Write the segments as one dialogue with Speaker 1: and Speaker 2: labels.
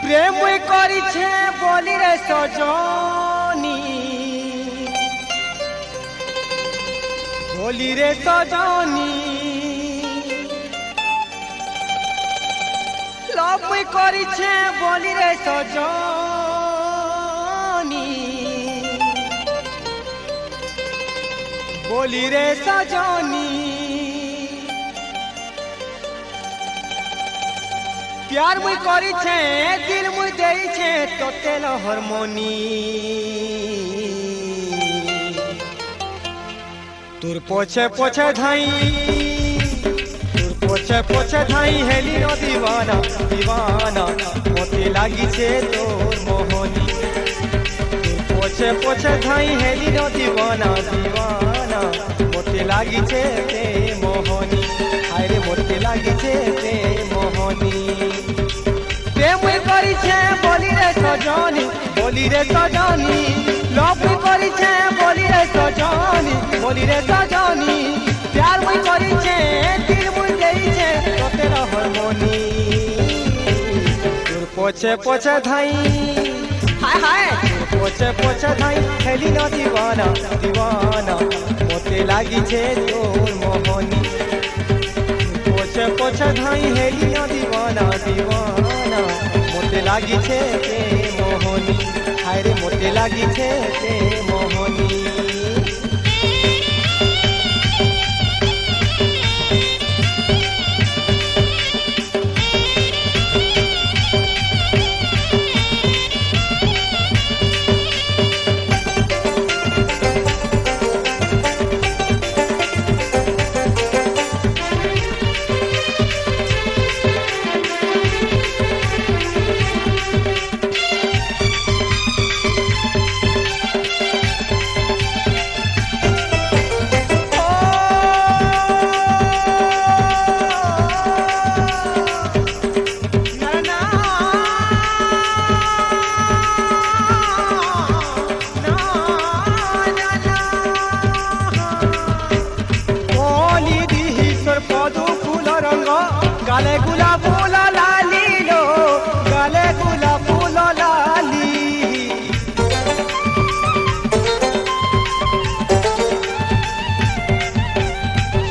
Speaker 1: প্রেম করিছে বলি রে সজনী, বলি রে সজনী, লভ করিছে বলি রে সজনী, বলি রে সজনী। प्यार मुई करी छे दिल मुई देई छे तोते हारमोनी, तुर पोछे पोछे धाई, तुर पोछे पोछे धाई हेली नो दीवाना दीवाना मोते लागी छे तोर मोहनी। तुर पोछे पोछे धाई हेली नो दीवाना दीवाना मोते लागी छे ते मोहनी। हाय रे मोते लागी छे ते मोहनी। प्रेम करिछे बोली रे सजनी, बोली रे सजनी, लव करिछे बोली रे सजनी, बोली रे सजनी। प्यार मुई करिछे दिल मुई देइछे तोते हारमोनी, तुर पोछे पोछे धाई, हाय हाय तुर पोछे पोछे धाई हेली न दीवाना दीवाना मोते लागी छे तोर मोहनी। पोछे पोछे धाई हेली न दीवाना दीवाना मोते लागी छे ते मोहनी। हाय रे मोते लागी छे ते मोहनी। गाले गुला फूल लाली लो, गाले गुला फूल लाली।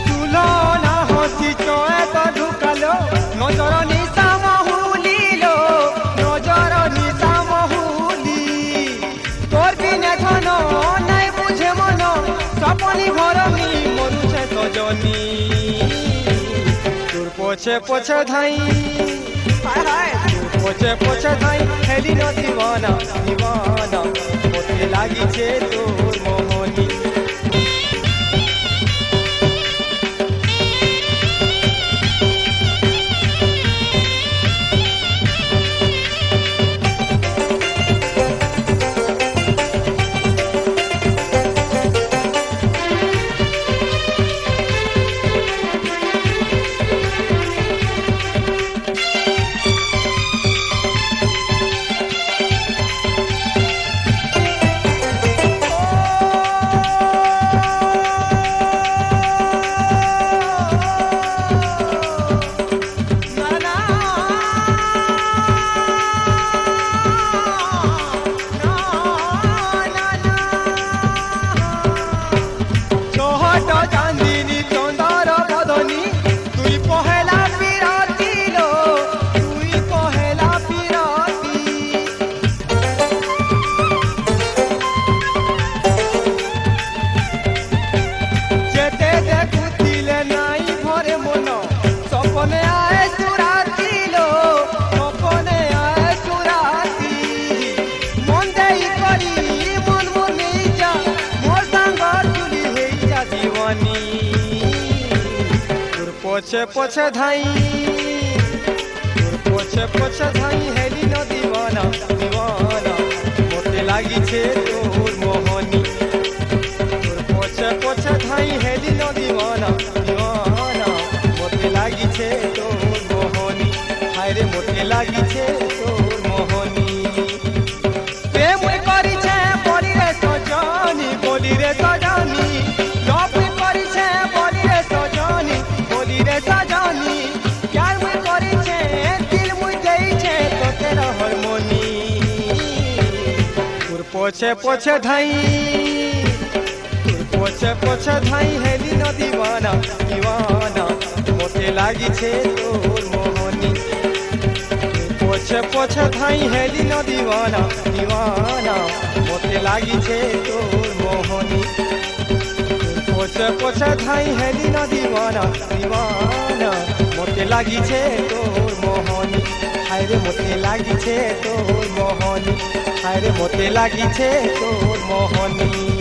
Speaker 1: तुलना हसी चोए तो ढुकालो, नजर निशा महुली लो, नजर निशा महुली। तोर बिना धन नहीं बुझे मन, सपनी भरमी मरुछे सजनी। पोछे पोछे धाई, हाय हाय पोछे पोछे धाई हेली न दीवाना दीवाना मोते लागी छे तोर मोहनी। पोछे पोछे धाई, तुर पोछे पोछे धाई हेली न दीवाना दीवाना मोते लागी छे तोर मोहनी। तुर पोछे पोछे धाई हेली न दीवाना दीवाना मोते लागी छे तोर मोहनी। हाय रे मोते लागी छे तोर मोहनी। प्रेम करिछे बोली रे सजनी, बोली रे सजनी, लव करिछे बोली रे सजनी, बोली रे सजनी। प्यार मुई करिछे दिल मुई देइछे तोते हारमोनी। पोछे पोछे धाई तोर पोछे पोछे धाई हेली न दीवाना दीवाना मोते लागी छे तोर मोहनी पोछे पोछे धाई हेली न दीवाना दीवाना मोते लागी छे तोर मोहनी पोछे पोछे धाई हेली न दीवाना दीवाना मोते लागी छे तोर मोहनी हाय रे मोते लागी छे तोर मोहनी हाय रे मोते लागी छे तोर मोहनी।